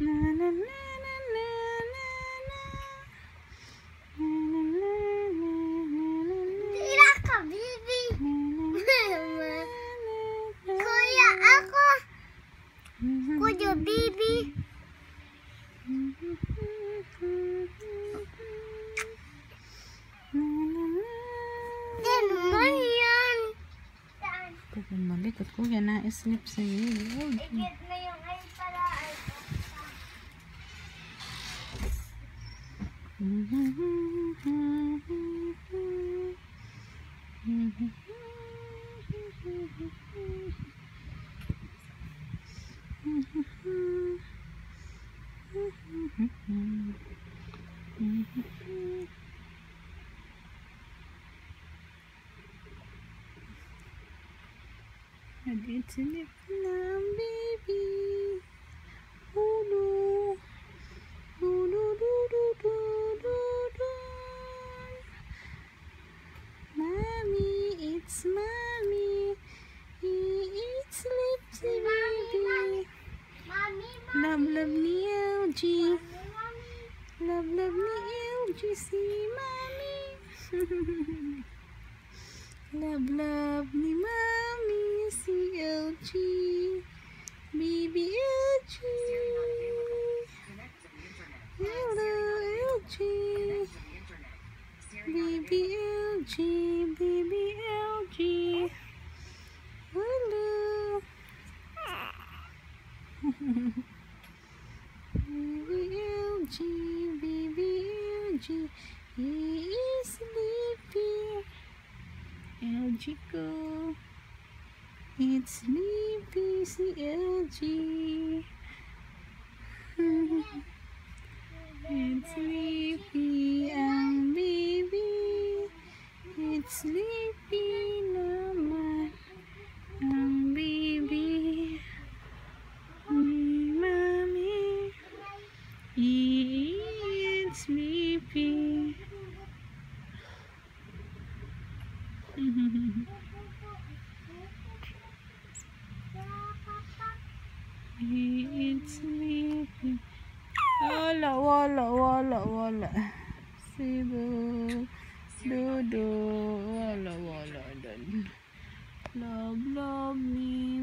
na, na, na, na, na, na. Na, na, na, na, na, na, na. Tira ka, baby. Kuya, ako. Kuya, baby. Yan naman yan. Pagod malikot ko yan na sleep sa iyo. Ikit na yung ay pala. Nag-itilip na baby. Hulu. Hulu du du du du du. Mommy, it's mommy. He eats sleepy baby. Mami, Love love ni LG. mami. Love love ni LG si mommy. Love love ni mommy si LG. Baby LG. Hello LG. Baby LG. Baby LG. Hello. Baby LG. Baby LG. He is sleepy. LG ko. It's sleepy si LG. It's sleepy ang baby. It's sleepy naman ang baby. Ni mommy. It's sleepy. It's sleepy. Wala. Sibo. Dodo. Wala. Love me.